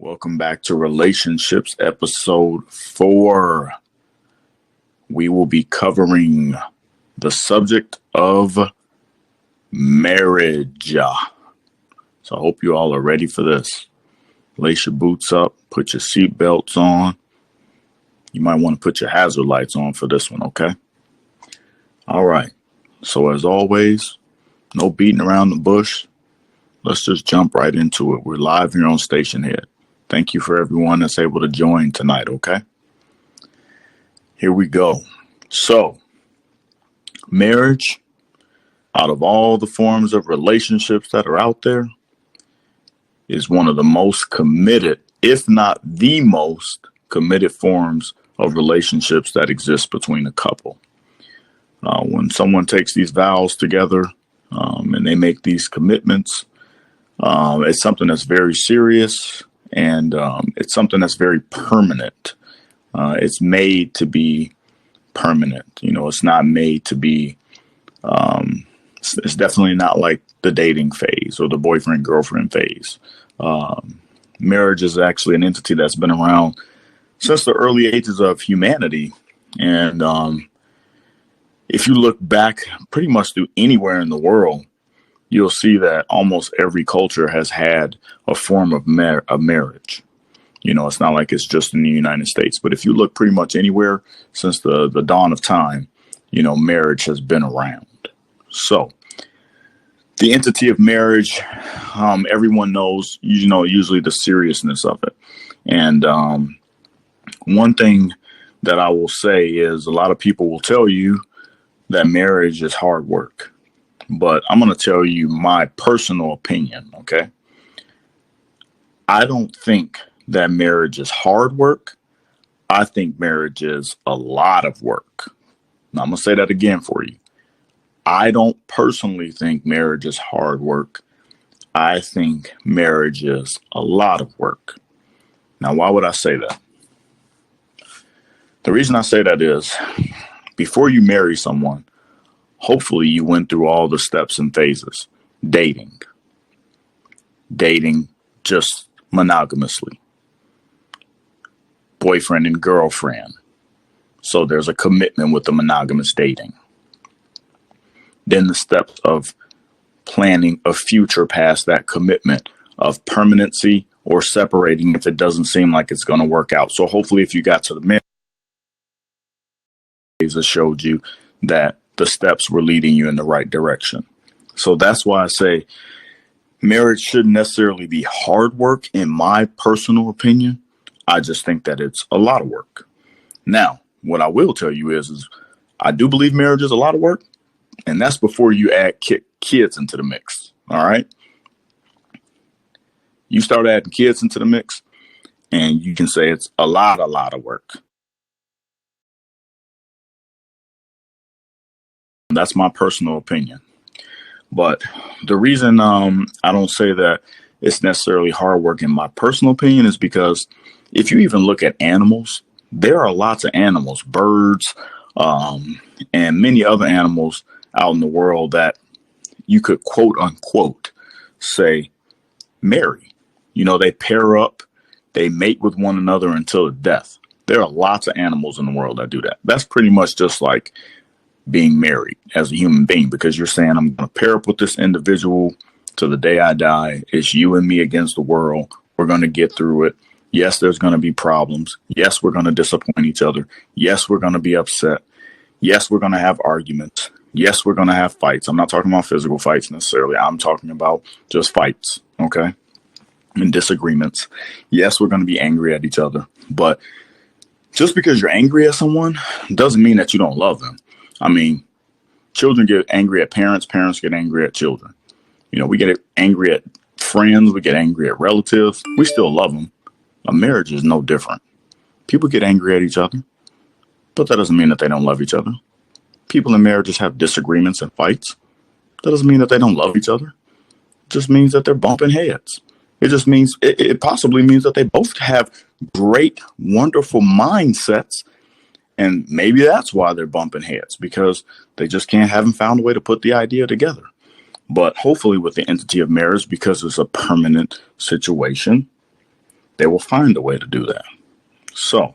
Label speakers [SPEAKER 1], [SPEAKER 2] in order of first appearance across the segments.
[SPEAKER 1] Welcome back to Relationships, episode 4. We will be covering the subject of marriage. So I hope you all are ready for this. Lace your boots up, put your seatbelts on. You might want to put your hazard lights on for this one, okay? All right. So as always, no beating around the bush. Let's just jump right into it. We're live here on Stationhead. Thank you for everyone that's able to join tonight, okay? Here we go. So, marriage, out of all the forms of relationships that are out there, is one of the most committed, if not the most committed forms of relationships that exist between a couple. When someone takes these vows together and they make these commitments, it's something that's very serious. And it's something that's very permanent. It's made to be permanent. You know, it's not made to be, it's definitely not like the dating phase or the boyfriend-girlfriend phase. Marriage is actually an entity that's been around since the early ages of humanity. And if you look back pretty much through anywhere in the world, you'll see that almost every culture has had a form of marriage. You know, it's not like it's just in the United States, but if you look pretty much anywhere since the dawn of time, you know, marriage has been around. So the entity of marriage, everyone knows, you know, usually the seriousness of it. And one thing that I will say is a lot of people will tell you that marriage is hard work. But I'm going to tell you my personal opinion, okay? I don't think that marriage is hard work. I think marriage is a lot of work. Now, I'm going to say that again for you. I don't personally think marriage is hard work. I think marriage is a lot of work. Now, why would I say that? The reason I say that is before you marry someone, hopefully you went through all the steps and phases. Dating just monogamously. Boyfriend and girlfriend. So there's a commitment with the monogamous dating. Then the steps of planning a future past that commitment of permanency or separating if it doesn't seem like it's going to work out. So hopefully if you got to the marriage phase, it showed you that the steps were leading you in the right direction. So that's why I say marriage shouldn't necessarily be hard work, in my personal opinion. I just think that it's a lot of work. Now, what I will tell you is I do believe marriage is a lot of work, and that's before you add kids into the mix. All right. You start adding kids into the mix, and you can say it's a lot of work. That's my personal opinion. But the reason I don't say that it's necessarily hard work in my personal opinion is because if you even look at animals, there are lots of animals, birds, and many other animals out in the world that you could quote unquote say marry. You know, they pair up, they mate with one another until death. There are lots of animals in the world that do that. That's pretty much just like being married as a human being, because you're saying I'm going to pair up with this individual to the day I die. It's you and me against the world. We're going to get through it. Yes, there's going to be problems. Yes, we're going to disappoint each other. Yes, we're going to be upset. Yes, we're going to have arguments. Yes, we're going to have fights. I'm not talking about physical fights necessarily. I'm talking about just fights, okay? And disagreements. Yes, we're going to be angry at each other. But just because you're angry at someone doesn't mean that you don't love them. I mean, children get angry at parents. Parents get angry at children. You know, we get angry at friends. We get angry at relatives. We still love them. A marriage is no different. People get angry at each other, but that doesn't mean that they don't love each other. People in marriages have disagreements and fights. That doesn't mean that they don't love each other. It just means that they're bumping heads. It just means, it possibly means that they both have great, wonderful mindsets. And maybe that's why they're bumping heads, because they just haven't found a way to put the idea together. But hopefully with the entity of marriage, because it's a permanent situation, they will find a way to do that. So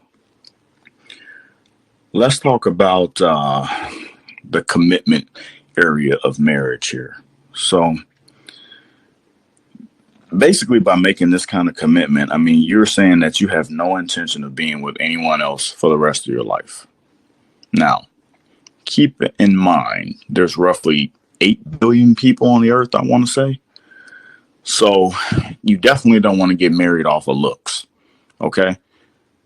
[SPEAKER 1] let's talk about the commitment area of marriage here. So basically, by making this kind of commitment, I mean, you're saying that you have no intention of being with anyone else for the rest of your life. Now, keep in mind, there's roughly 8 billion people on the earth, I want to say. So you definitely don't want to get married off of looks. Okay.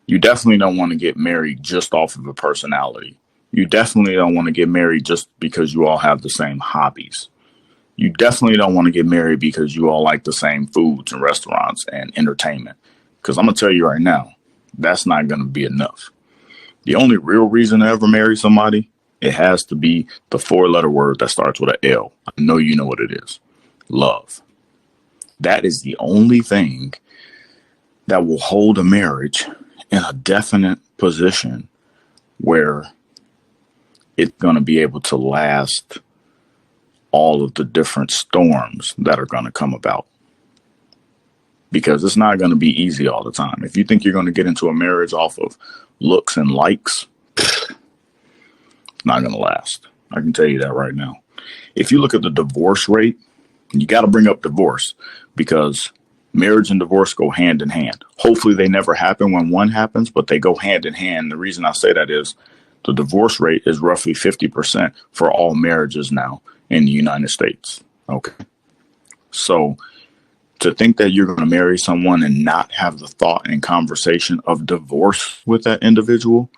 [SPEAKER 1] You definitely don't want to get married just off of a personality. You definitely don't want to get married just because you all have the same hobbies. You definitely don't want to get married because you all like the same foods and restaurants and entertainment. Because I'm going to tell you right now, that's not going to be enough. The only real reason to ever marry somebody, it has to be the 4-letter word that starts with an L. I know you know what it is. Love. That is the only thing that will hold a marriage in a definite position where it's going to be able to last all of the different storms that are going to come about. Because it's not going to be easy all the time. If you think you're going to get into a marriage off of looks and likes, it's not going to last. I can tell you that right now. If you look at the divorce rate, you got to bring up divorce because marriage and divorce go hand in hand. Hopefully they never happen when one happens, but they go hand in hand. The reason I say that is the divorce rate is roughly 50% for all marriages now in the United States. Okay. So to think that you're going to marry someone and not have the thought and conversation of divorce with that individual,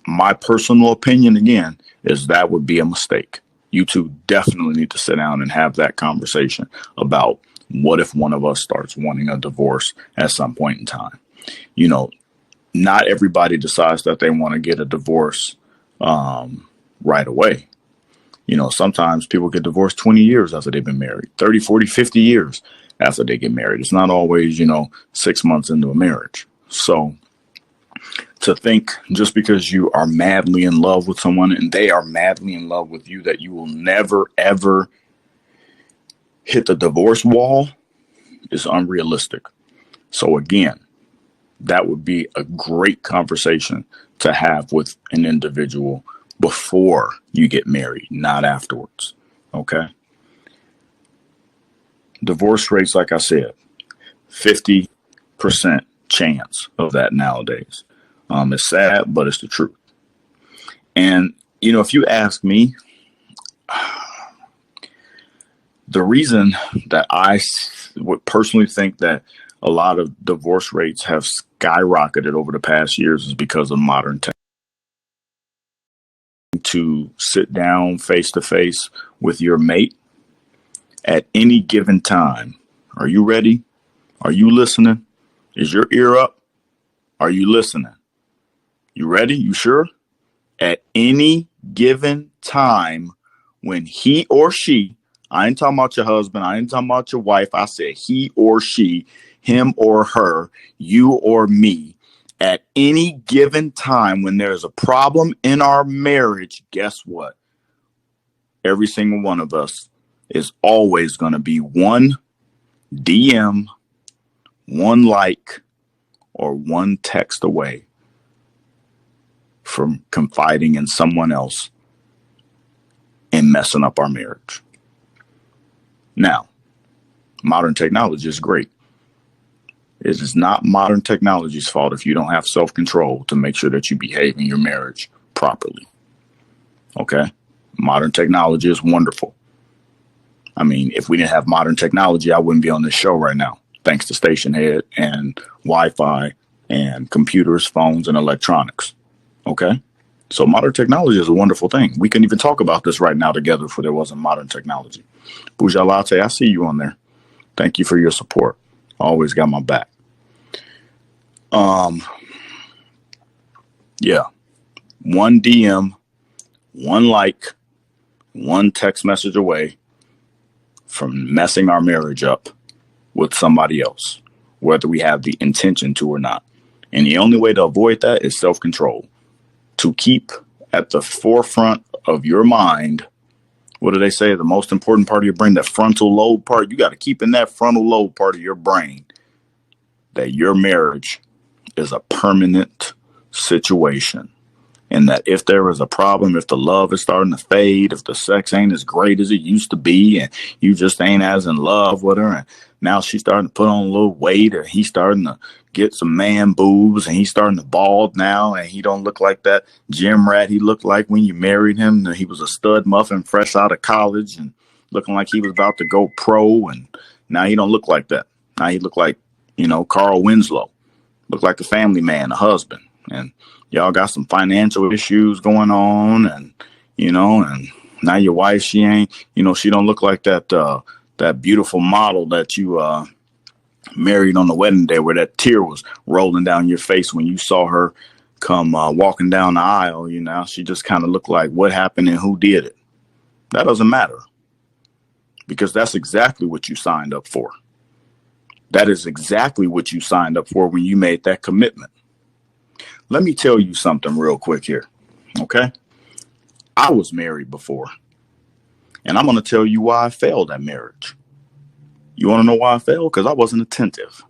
[SPEAKER 1] my personal opinion, again, is that would be a mistake. You two definitely need to sit down and have that conversation about what if one of us starts wanting a divorce at some point in time. You know, not everybody decides that they want to get a divorce right away. You know, sometimes people get divorced 20 years after they've been married, 30, 40, 50 years after they get married. It's not always, 6 months into a marriage. So to think just because you are madly in love with someone and they are madly in love with you that you will never, ever hit the divorce wall is unrealistic. So again, that would be a great conversation to have with an individual before you get married, not afterwards. Okay. Divorce rates, like I said, 50% chance of that nowadays. It's sad, but it's the truth. And, if you ask me, the reason that I would personally think that a lot of divorce rates have skyrocketed over the past years is because of modern tech. To sit down face to face with your mate at any given time. Are you ready? Are you listening? Is your ear up? Are you listening? You ready? You sure? At any given time when he or she, I ain't talking about your husband, I ain't talking about your wife, I said he or she, him or her, you or me, at any given time when there's a problem in our marriage, guess what? Every single one of us is always going to be one DM, one like, or one text away from confiding in someone else and messing up our marriage. Now, modern technology is great. It is not modern technology's fault if you don't have self-control to make sure that you behave in your marriage properly. Okay? Modern technology is wonderful. I mean, if we didn't have modern technology, I wouldn't be on this show right now, thanks to Station Head and Wi-Fi and computers, phones, and electronics. Okay? So modern technology is a wonderful thing. We couldn't even talk about this right now together if there wasn't modern technology. Bouja Latte, I see you on there. Thank you for your support. Always got my back. Yeah. One DM, one like, one text message away from messing our marriage up with somebody else, whether we have the intention to or not. And the only way to avoid that is self-control. To keep at the forefront of your mind, what do they say? The most important part of your brain, the frontal lobe part, you got to keep in that frontal lobe part of your brain that your marriage is a permanent situation. And that if there is a problem, if the love is starting to fade, if the sex ain't as great as it used to be, and you just ain't as in love with her, and now she's starting to put on a little weight, or he's starting to get some man boobs, and he's starting to bald now, and he don't look like that gym rat he looked like when you married him. He was a stud muffin fresh out of college and looking like he was about to go pro, and now he don't look like that. Now he look like, Carl Winslow. Look like a family man, a husband. And y'all got some financial issues going on, and and now your wife, she ain't, she don't look like that beautiful model that you married on the wedding day, where that tear was rolling down your face when you saw her come walking down the aisle. She just kind of looked like, what happened and who did it? That doesn't matter, because that's exactly what you signed up for. That is exactly what you signed up for when you made that commitment. Let me tell you something real quick here, okay? I was married before, and I'm going to tell you why I failed at marriage. You want to know why I failed? Because I wasn't attentive.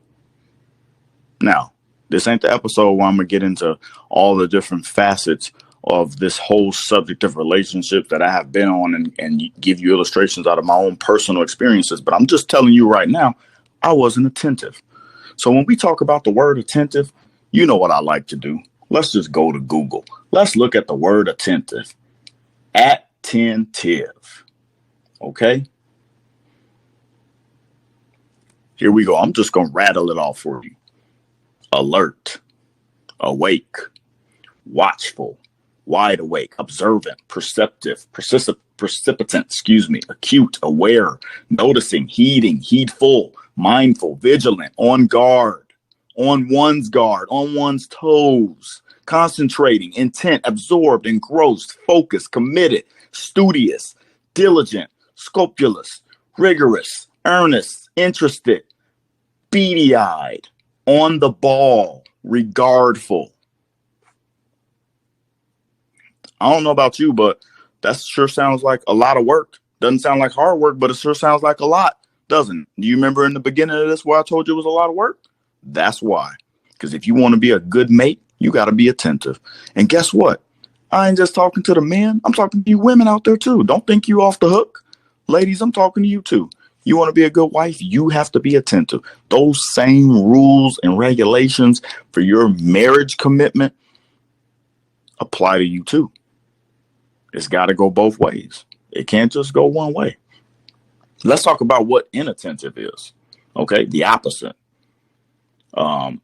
[SPEAKER 1] Now, this ain't the episode where I'm going to get into all the different facets of this whole subject of relationships that I have been on and give you illustrations out of my own personal experiences. But I'm just telling you right now, I wasn't attentive. So when we talk about the word attentive, you know what I like to do. Let's just go to Google. Let's look at the word attentive. Attentive. Okay? Here we go. I'm just going to rattle it off for you. Alert, awake, watchful, wide awake, observant, perceptive, precipitant, acute, aware, noticing, heeding, heedful, mindful, vigilant, on guard, on one's guard, on one's toes, concentrating, intent, absorbed, engrossed, focused, committed, studious, diligent, scrupulous, rigorous, earnest, interested, beady-eyed, on the ball, regardful. I don't know about you, but that sure sounds like a lot of work. Doesn't sound like hard work, but it sure sounds like a lot, doesn't it? Do you remember in the beginning of this why I told you it was a lot of work? That's why. Because if you want to be a good mate, you got to be attentive. And guess what? I ain't just talking to the men. I'm talking to you women out there too. Don't think you off the hook. Ladies, I'm talking to you too. You want to be a good wife, you have to be attentive. Those same rules and regulations for your marriage commitment apply to you too. It's got to go both ways. It can't just go one way. Let's talk about what inattentive is. Okay, the opposite.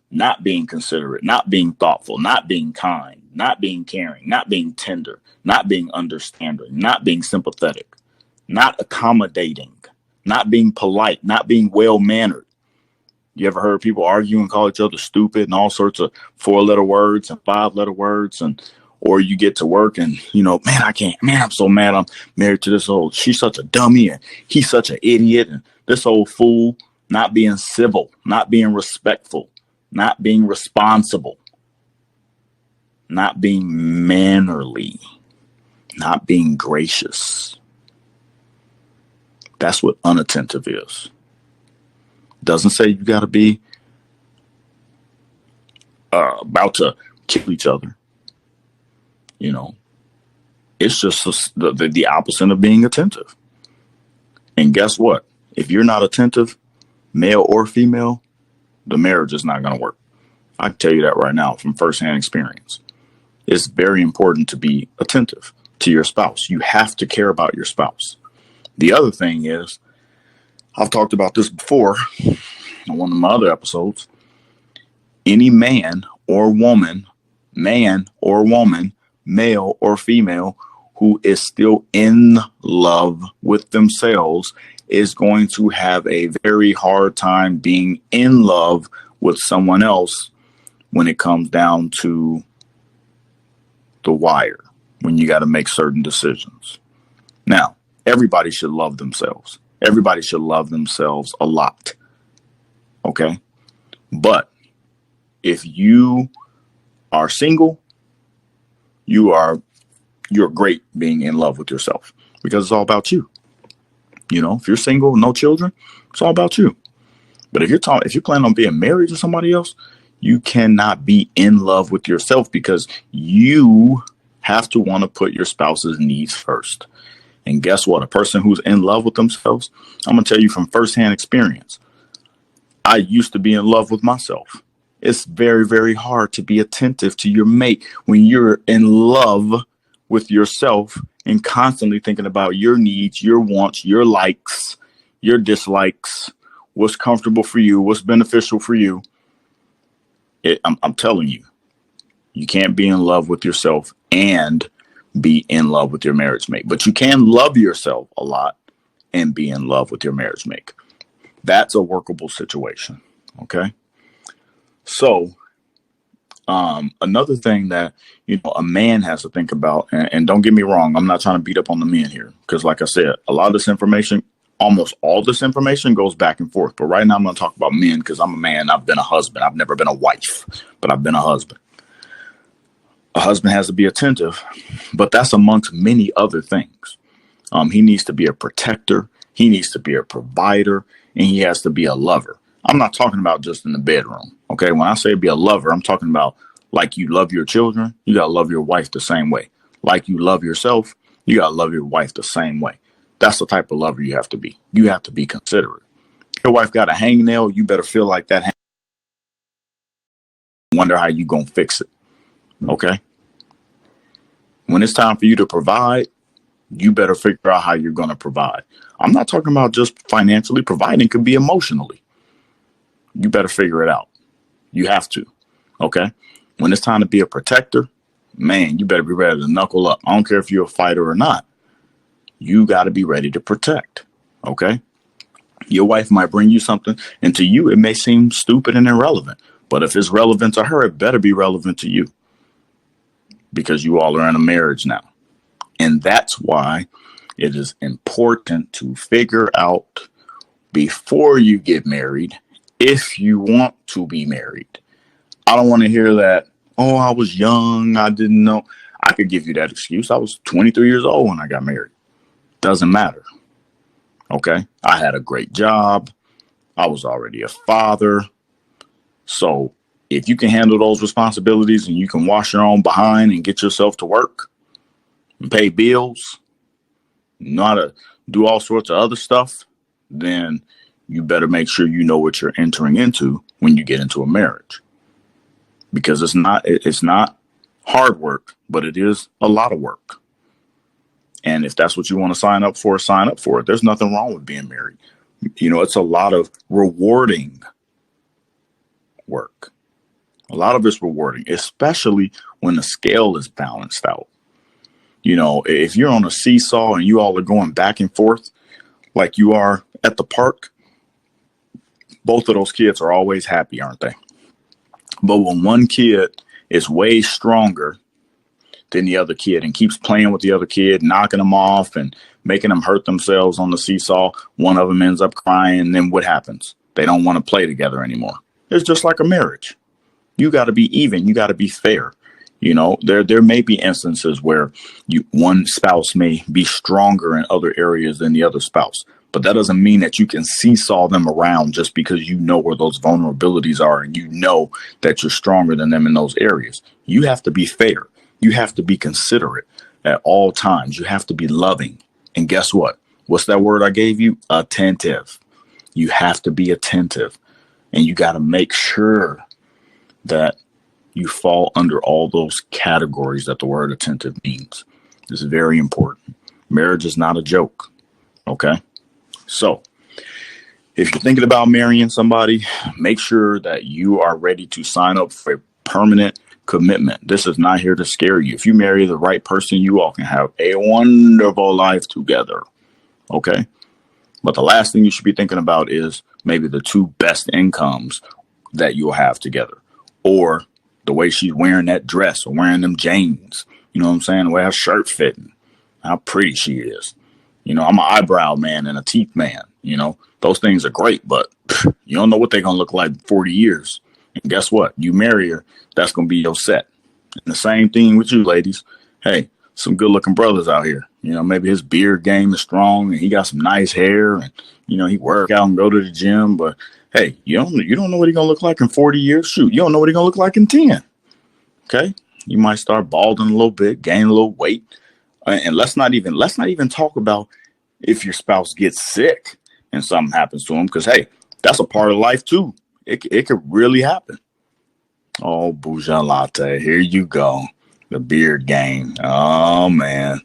[SPEAKER 1] Not being considerate, not being thoughtful, not being kind, not being caring, not being tender, not being understanding, not being sympathetic, not accommodating, not being polite, not being well-mannered. You ever heard people argue and call each other stupid and all sorts of 4-letter words and 5-letter words, or you get to work and, I'm so mad I'm married to this old, she's such a dummy and he's such an idiot and this old fool. Not being civil, not being respectful, not being responsible, not being mannerly, not being gracious. That's what unattentive is. Doesn't say you got to be about to kill each other. It's just the opposite of being attentive. And guess what? If you're not attentive, male or female, the marriage is not going to work. I can tell you that right now from firsthand experience. It's very important to be attentive to your spouse. You have to care about your spouse. The other thing is, I've talked about this before on one of my other episodes. Any man or woman, male or female, who is still in love with themselves is going to have a very hard time being in love with someone else when it comes down to the wire, when you got to make certain decisions. Now, everybody should love themselves. Everybody should love themselves a lot. Okay? But if you are single, you're great being in love with yourself because it's all about you. If you're single, no children, it's all about you. But if you plan on being married to somebody else, you cannot be in love with yourself, because you have to want to put your spouse's needs first. And guess what? A person who's in love with themselves, I'm going to tell you from firsthand experience, I used to be in love with myself. It's very, very hard to be attentive to your mate when you're in love with yourself and constantly thinking about your needs, your wants, your likes, your dislikes, what's comfortable for you, what's beneficial for you. I'm telling you, you can't be in love with yourself and be in love with your marriage mate. But you can love yourself a lot and be in love with your marriage mate. That's a workable situation. Okay. So another thing that, a man has to think about, and don't get me wrong, I'm not trying to beat up on the men here, because like I said, a lot of this information, almost all this information goes back and forth. But right now I'm going to talk about men because I'm a man. I've been a husband. I've never been a wife, but I've been a husband. A husband has to be attentive, but that's amongst many other things. He needs to be a protector. He needs to be a provider, and he has to be a lover. I'm not talking about just in the bedroom. Okay. When I say be a lover, I'm talking about like you love your children. You got to love your wife the same way. Like you love yourself. You got to love your wife the same way. That's the type of lover you have to be. You have to be considerate. Your wife got a hangnail. You better feel like that. Wonder how you going to fix it. Okay. When it's time for you to provide, you better figure out how you're going to provide. I'm not talking about just financially. Providing could be emotionally. You better figure it out. You have to. Okay. When it's time to be a protector, man, you better be ready to knuckle up. I don't care if you're a fighter or not. You got to be ready to protect. Okay. Your wife might bring you something, and to you, it may seem stupid and irrelevant. But if it's relevant to her, it better be relevant to you, because you all are in a marriage now. And that's why it is important to figure out before you get married if you want to be married. I don't want to hear that, oh, I was young, I didn't know. I could give you that excuse. I was 23 years old when I got married. Doesn't matter. Okay. I had a great job. I was already a father. So if you can handle those responsibilities and you can wash your own behind and get yourself to work and pay bills, know how to do all sorts of other stuff, then you better make sure you know what you're entering into when you get into a marriage. Because it's not hard work, but it is a lot of work. And if that's what you want to sign up for it. There's nothing wrong with being married. It's a lot of rewarding work. A lot of it's rewarding, especially when the scale is balanced out. If you're on a seesaw and you all are going back and forth like you are at the park, both of those kids are always happy, aren't they? But when one kid is way stronger than the other kid and keeps playing with the other kid, knocking them off and making them hurt themselves on the seesaw, one of them ends up crying. And then what happens? They don't want to play together anymore. It's just like a marriage. You got to be even. You got to be fair. There may be instances where one spouse may be stronger in other areas than the other spouse. But that doesn't mean that you can seesaw them around just because you know where those vulnerabilities are and you know that you're stronger than them in those areas. You have to be fair. You have to be considerate at all times. You have to be loving. And guess what? What's that word I gave you? Attentive. You have to be attentive. And you got to make sure that you fall under all those categories that the word attentive means. It's very important. Marriage is not a joke. Okay? So if you're thinking about marrying somebody, make sure that you are ready to sign up for a permanent commitment. This is not here to scare you. If you marry the right person, you all can have a wonderful life together. Okay. But the last thing you should be thinking about is maybe the two best incomes that you'll have together, or the way she's wearing that dress or wearing them jeans. You know what I'm saying? The way her shirt fitting, how pretty she is. I'm an eyebrow man and a teeth man. Those things are great, but you don't know what they're going to look like in 40 years. And guess what? You marry her, that's going to be your set. And the same thing with you, ladies. Hey, some good looking brothers out here. You know, maybe his beard game is strong and he got some nice hair and, you know, he work out and go to the gym. But hey, you don't know what he's going to look like in 40 years. Shoot, you don't know what he's going to look like in 10. Okay. You might start balding a little bit, gain a little weight. And let's not even talk about if your spouse gets sick and something happens to him. Because, hey, that's a part of life, too. It could really happen. Oh, Bougie Latte, here you go. The beard game. Oh, man.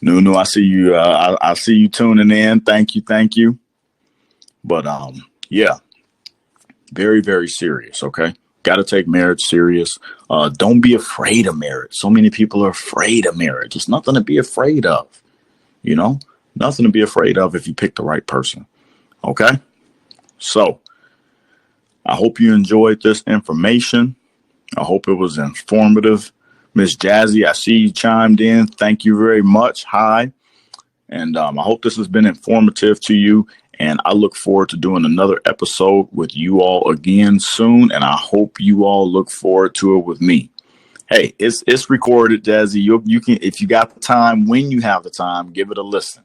[SPEAKER 1] Nunu, I see you. I see you tuning in. Thank you. But, yeah, very, very serious, okay? Got to take marriage serious. Don't be afraid of marriage. So many people are afraid of marriage. It's nothing to be afraid of, you know? Nothing to be afraid of if you pick the right person, okay? So, I hope you enjoyed this information. I hope it was informative. Miss Jazzy, I see you chimed in. Thank you very much. Hi. And I hope this has been informative to you. And I look forward to doing another episode with you all again soon. And I hope you all look forward to it with me. Hey, it's recorded, Jazzy. You can, if you got the time, when you have the time, give it a listen.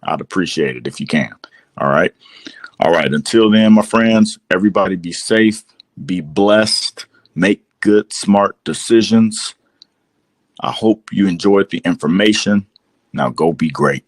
[SPEAKER 1] I'd appreciate it if you can. All right. Until then, my friends, everybody be safe, be blessed, make good, smart decisions. I hope you enjoyed the information. Now go be great.